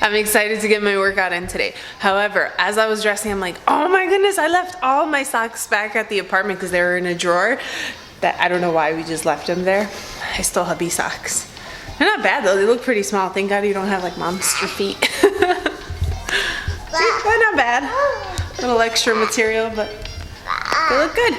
I'm excited to get my workout in today. However, as I was dressing, I'm like, oh my goodness, I left all my socks back at the apartment because they were in a drawer. That I don't know why we just left them there. I still have these socks. They're not bad though, they look pretty small. Thank God you don't have like monster feet. See, they're not bad. A little extra material, but they look good.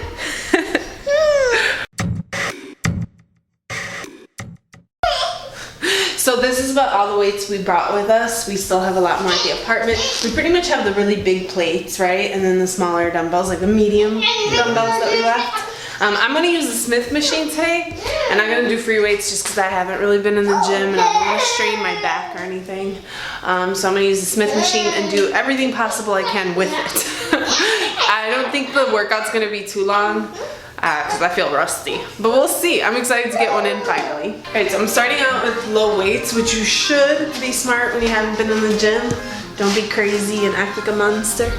So this is about all the weights we brought with us. We still have a lot more at the apartment. We pretty much have the really big plates, right? And then the smaller dumbbells, like the medium dumbbells that we left. I'm gonna use the Smith machine today, and I'm gonna do free weights just because I haven't really been in the gym and I don't want to strain my back or anything. So I'm gonna use the Smith machine and do everything possible I can with it. I don't think the workout's gonna be too long because I feel rusty, but we'll see. I'm excited to get one in finally. All right, so I'm starting out with low weights, which you should be smart when you haven't been in the gym. Don't be crazy and act like a monster.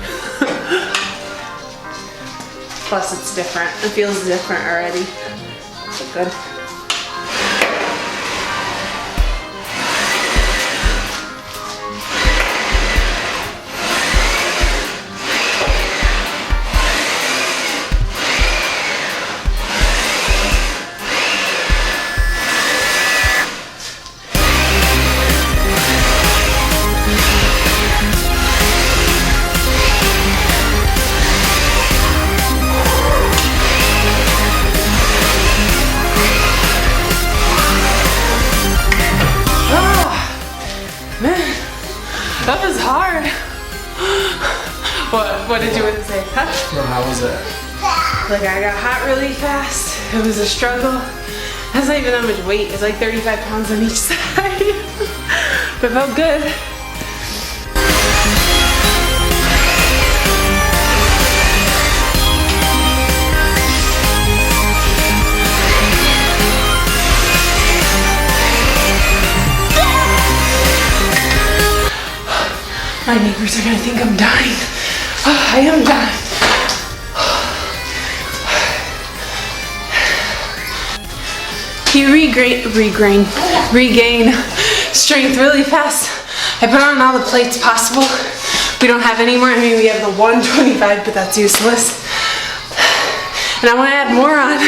Plus it's different. It feels different already. So good. That was hard. What did you want to say? Huh? Well, how was it? Like I got hot really fast. It was a struggle. That's not even that much weight. It's like 35 pounds on each side. But it felt good. My neighbors are gonna think I'm dying. Oh, I am dying. You regain strength really fast. I put on all the plates possible. We don't have any more. I mean, we have the 125, but that's useless. And I want to add more on,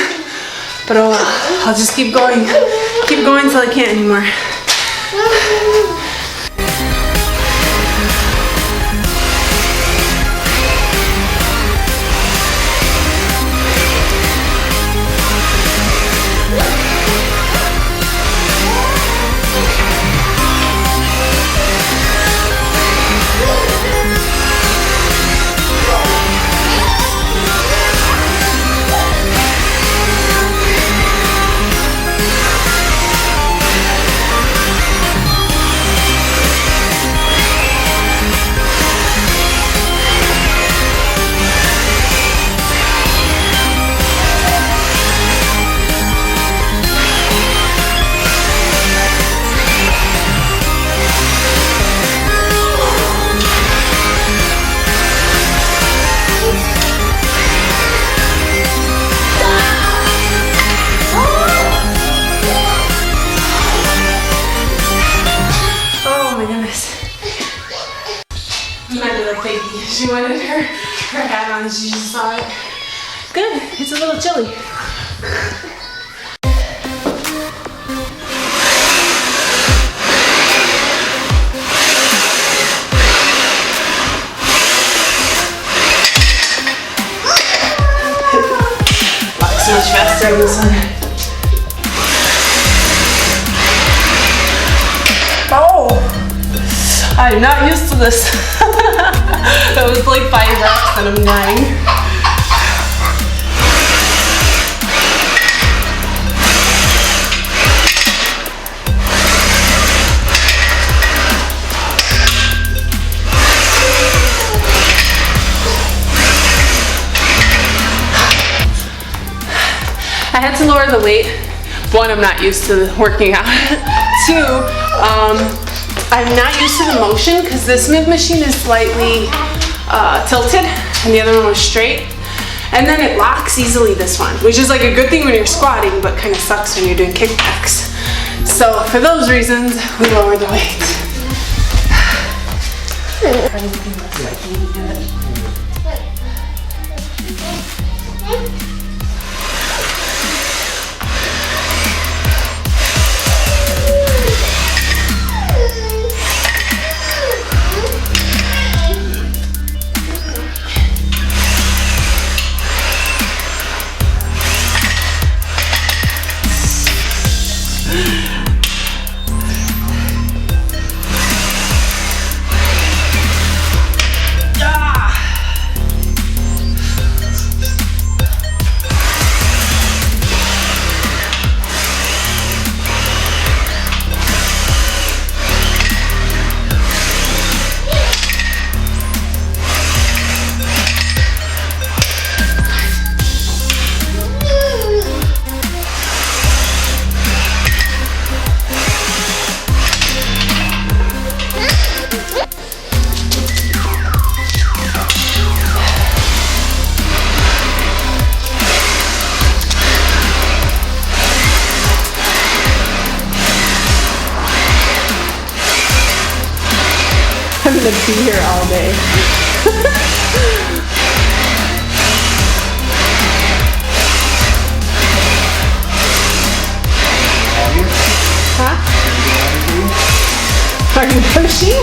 but oh well. I'll just keep going till I can't anymore. She wanted her hat on, she just saw it. Good, it's a little chilly. So much faster in the sun. Oh! I'm not used to this. That was like 5 reps and I'm dying. I had to lower the weight. 1, I'm not used to working out. 2, I'm not used to the motion because this Smith machine is slightly tilted and the other one was straight. And then it locks easily, this one, which is like a good thing when you're squatting, but kind of sucks when you're doing kickbacks. So for those reasons, we lowered the weight. I'm gonna be here all day. Huh? Are you pushing?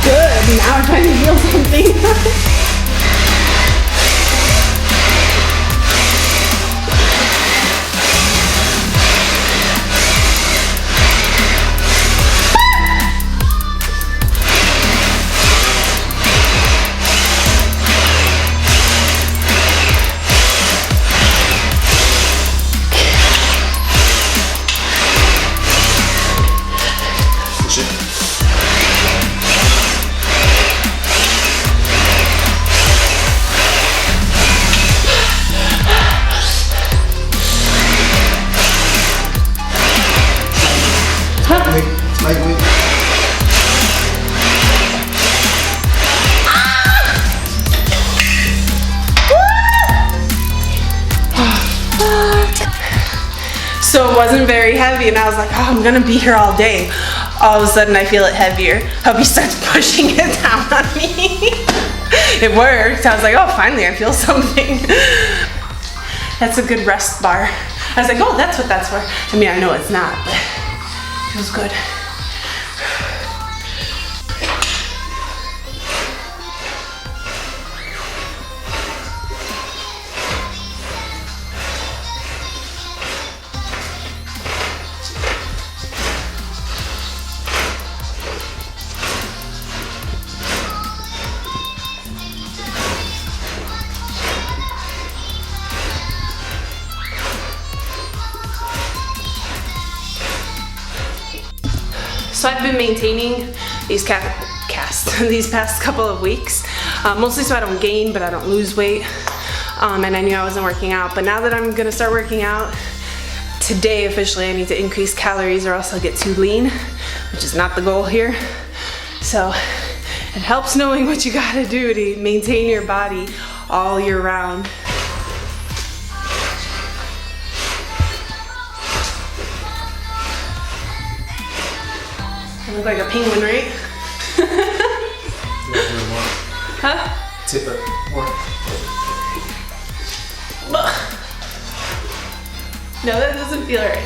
Good, now I'm trying to feel something. Lightweight. So it wasn't very heavy, and I was like, oh, I'm gonna be here all day. All of a sudden, I feel it heavier. Hubby starts pushing it down on me. It worked. I was like, oh, finally, I feel something. That's a good rest bar. I was like, oh, that's what that's for. I mean, I know it's not, but it feels good. So I've been maintaining these these past couple of weeks, mostly so I don't gain, but I don't lose weight. And I knew I wasn't working out, but now that I'm gonna start working out, today officially I need to increase calories or else I'll get too lean, which is not the goal here. So it helps knowing what you gotta do to maintain your body all year round. I look like a penguin, right? Huh? Tip it more. No, that doesn't feel right.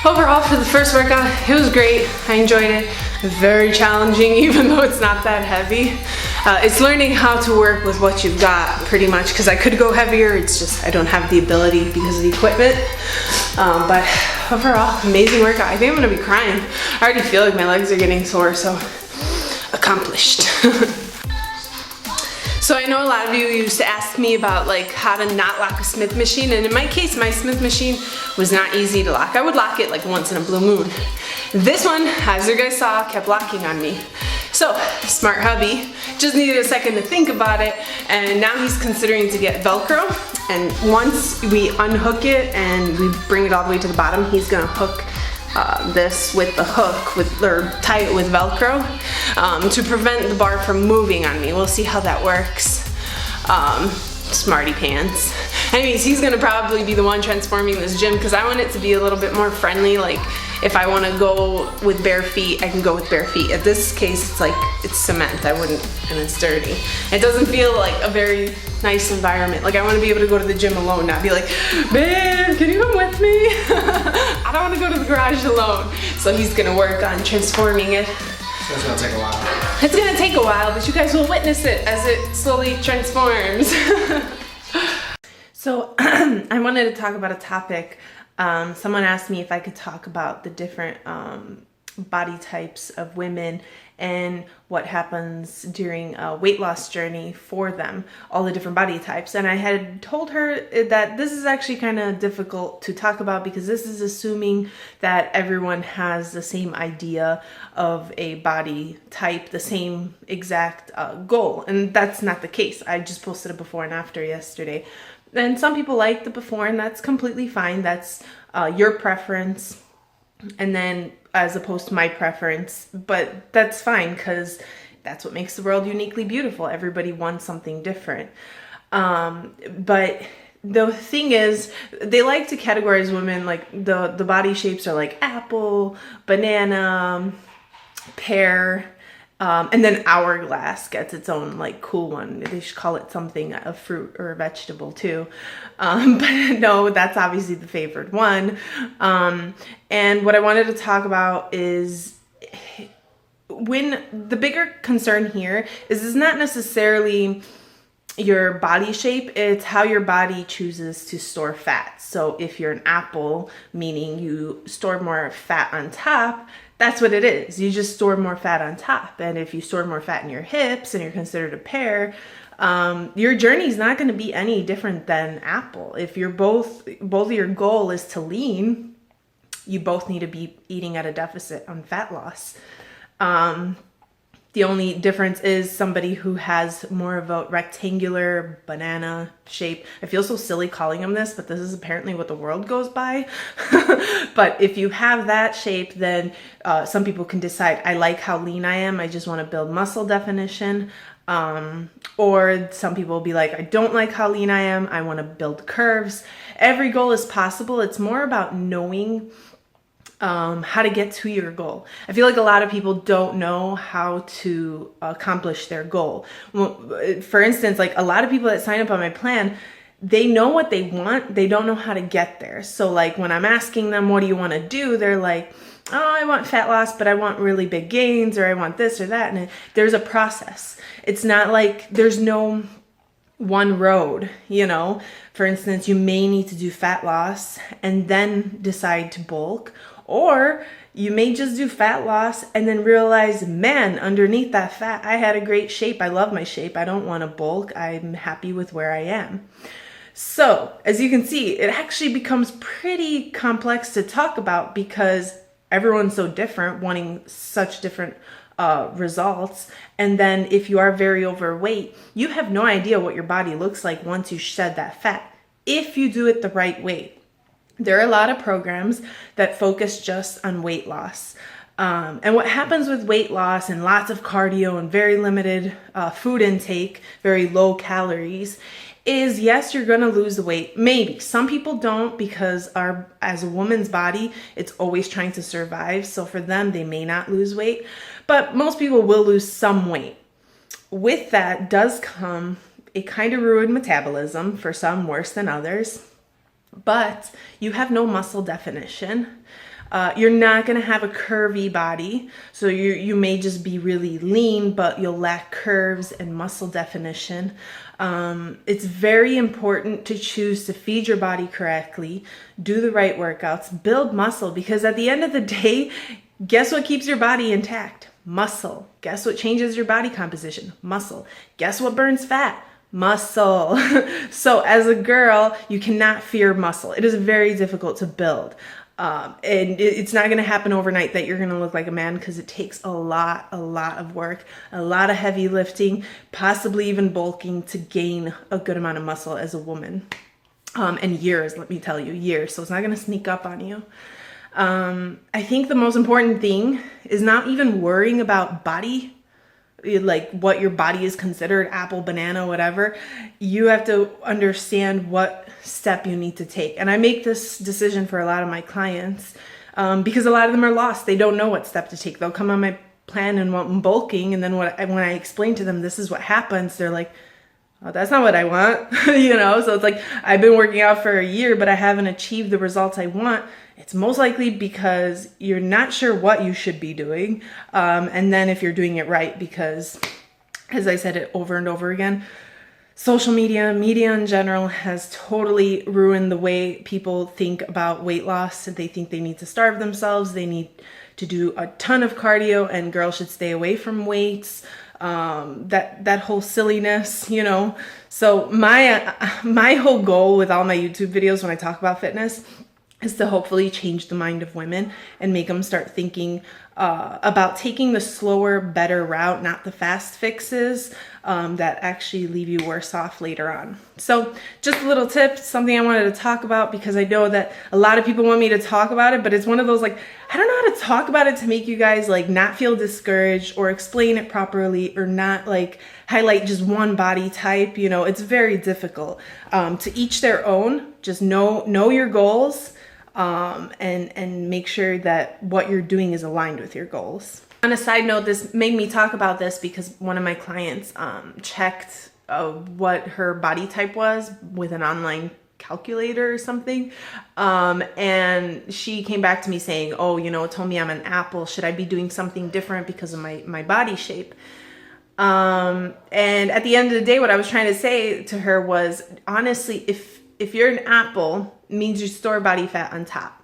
Overall, for the first workout, it was great. I enjoyed it. Very challenging, even though it's not that heavy. It's learning how to work with what you've got, pretty much, because I could go heavier. It's just I don't have the ability because of the equipment. But overall, amazing workout. I think I'm gonna be crying. I already feel like my legs are getting sore, so accomplished. So I know a lot of you used to ask me about like how to not lock a Smith machine, and in my case, my Smith machine was not easy to lock. I would lock it like once in a blue moon. This one, as you guys saw, kept locking on me. So, smart hubby just needed a second to think about it, and now he's considering to get Velcro, and once we unhook it and we bring it all the way to the bottom, he's gonna hook this with the hook, or tie it with Velcro to prevent the bar from moving on me. We'll see how that works. Smarty pants. Anyways, he's gonna probably be the one transforming this gym because I want it to be a little bit more friendly. Like if I want to go with bare feet, I can go with bare feet. In this case, it's like it's cement. I wouldn't, and it's dirty. It doesn't feel like a very nice environment. Like I want to be able to go to the gym alone, not be like, babe, can you come with me? I don't want to go to the garage alone. So he's gonna work on transforming it. So it's gonna take a while. It's gonna take a while, but you guys will witness it as it slowly transforms. So I wanted to talk about a topic. Someone asked me if I could talk about the different body types of women and what happens during a weight loss journey for them, all the different body types. And I had told her that this is actually kind of difficult to talk about because this is assuming that everyone has the same idea of a body type, the same exact goal. And that's not the case. I just posted a before and after yesterday. And some people like the before, and that's completely fine. That's your preference. And then as opposed to my preference, but that's fine because that's what makes the world uniquely beautiful. Everybody wants something different. But the thing is, they like to categorize women like the body shapes are like apple, banana, pear, and then hourglass gets its own like cool one. They should call it something, a fruit or a vegetable too. But no, that's obviously the favored one. And what I wanted to talk about is when the bigger concern here is not necessarily your body shape, it's how your body chooses to store fat. So if you're an apple, meaning you store more fat on top, that's what it is. You just store more fat on top. And if you store more fat in your hips and you're considered a pear, your journey is not going to be any different than apple. If you're both of your goal is to lean, you both need to be eating at a deficit on fat loss. The only difference is somebody who has more of a rectangular banana shape. I feel so silly calling them this, but this is apparently what the world goes by. But if you have that shape, then some people can decide, I like how lean I am. I just want to build muscle definition. Or some people will be like, I don't like how lean I am. I want to build curves. Every goal is possible. It's more about knowing how to get to your goal. I feel like a lot of people don't know how to accomplish their goal. Well, for instance, like a lot of people that sign up on my plan, they know what they want. They don't know how to get there. So like when I'm asking them, what do you want to do? They're like, oh, I want fat loss, but I want really big gains, or I want this or that. And there's a process. It's not like there's no one road, you know. For instance, you may need to do fat loss and then decide to bulk, or you may just do fat loss and then realize, man, underneath that fat, I had a great shape. I love my shape. I don't want to bulk. I'm happy with where I am. So as you can see, it actually becomes pretty complex to talk about because everyone's so different, wanting such different results. And then if you are very overweight, you have no idea what your body looks like once you shed that fat, if you do it the right way. There are a lot of programs that focus just on weight loss. And what happens with weight loss and lots of cardio and very limited food intake, very low calories, is yes, you're going to lose the weight. Maybe. Some people don't because as a woman's body, it's always trying to survive. So for them, they may not lose weight. But most people will lose some weight. With that does come a kind of ruined metabolism, for some worse than others. But you have no muscle definition. You're not going to have a curvy body. So you may just be really lean, but you'll lack curves and muscle definition. It's very important to choose to feed your body correctly, do the right workouts, build muscle, because at the end of the day, guess what keeps your body intact? Muscle. Guess what changes your body composition? Muscle. Guess what burns fat? Muscle. So as a girl, you cannot fear muscle. It is very difficult to build. And it's not going to happen overnight that you're going to look like a man, because it takes a lot of work, a lot of heavy lifting, possibly even bulking to gain a good amount of muscle as a woman. And years, let me tell you, years. So it's not going to sneak up on you. I think the most important thing is not even worrying about body like what your body is considered, apple, banana, whatever, you have to understand what step you need to take. And I make this decision for a lot of my clients because a lot of them are lost. They don't know what step to take. They'll come on my plan and want bulking, and then when I explain to them this is what happens, they're like, oh, that's not what I want. You know, so it's like, I've been working out for a year, but I haven't achieved the results I want. It's most likely because you're not sure what you should be doing. And then if you're doing it right, because as I said it over and over again, social media in general has totally ruined the way people think about weight loss. They think they need to starve themselves. They need to do a ton of cardio, and girls should stay away from weights. That whole silliness, you know. So my whole goal with all my YouTube videos when I talk about fitness is to hopefully change the mind of women and make them start thinking about taking the slower, better route, not the fast fixes that actually leave you worse off later on. So just a little tip, something I wanted to talk about because I know that a lot of people want me to talk about it, but it's one of those, like, I don't know how to talk about it to make you guys like not feel discouraged or explain it properly or not like highlight just one body type. You know, it's very difficult. To each their own. Just know your goals. And make sure that what you're doing is aligned with your goals. On a side note, this made me talk about this because one of my clients checked what her body type was with an online calculator or something. And she came back to me saying, oh, you know, it told me I'm an apple. Should I be doing something different because of my body shape? And at the end of the day, what I was trying to say to her was, honestly, if you're an apple, it means you store body fat on top.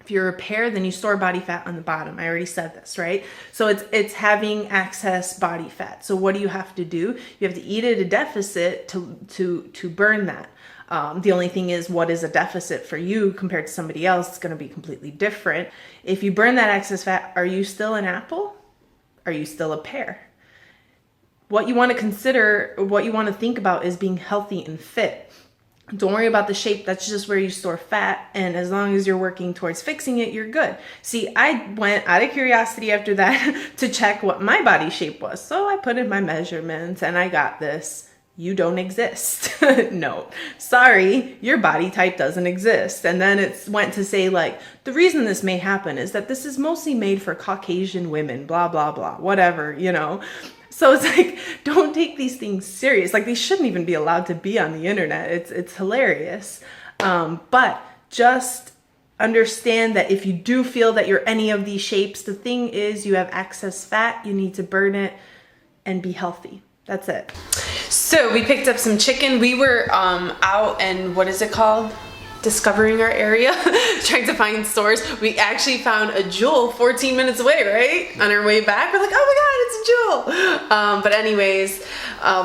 If you're a pear, then you store body fat on the bottom. I already said this, right? So it's having excess body fat. So what do you have to do? You have to eat at a deficit to burn that. The only thing is, what is a deficit for you compared to somebody else? It's going to be completely different. If you burn that excess fat, are you still an apple? Are you still a pear? What you want to consider, what you want to think about is being healthy and fit. Don't worry about the shape. That's just where you store fat. And as long as you're working towards fixing it, you're good. See, I went out of curiosity after that to check what my body shape was. So I put in my measurements and I got this. You don't exist. No, sorry, your body type doesn't exist. And then it went to say, like, the reason this may happen is that this is mostly made for Caucasian women, blah, blah, blah, whatever, you know. So it's like, don't take these things serious. Like, they shouldn't even be allowed to be on the internet. It's hilarious. But just understand that if you do feel that you're any of these shapes, the thing is you have excess fat, you need to burn it and be healthy. That's it. So we picked up some chicken. We were out and what is it called? Discovering our area, trying to find stores. We actually found a Jewel 14 minutes away, right? On our way back, we're like, oh my God, it's a Jewel. But anyways,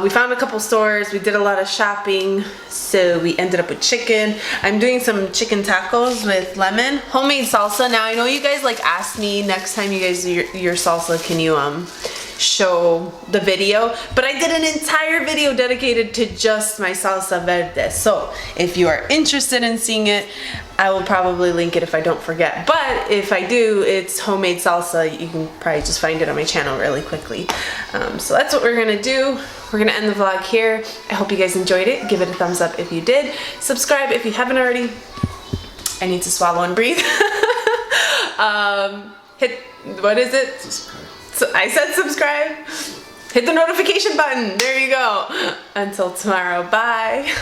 we found a couple stores. We did a lot of shopping. So we ended up with chicken. I'm doing some chicken tacos with lemon, homemade salsa. Now I know you guys like asked me next time you guys do your salsa, can you show the video, but I did an entire video dedicated to just my salsa verde. So if you are interested in seeing it, I will probably link it if I don't forget. But if I do, it's homemade salsa. You can probably just find it on my channel really quickly. So that's what we're gonna do. We're gonna end the vlog here. I hope you guys enjoyed it. Give it a thumbs up if you did. Subscribe if you haven't already. I need to swallow and breathe. Hit, what is it? Subscribe. So I said subscribe. Hit the notification button. There you go. Until tomorrow. Bye.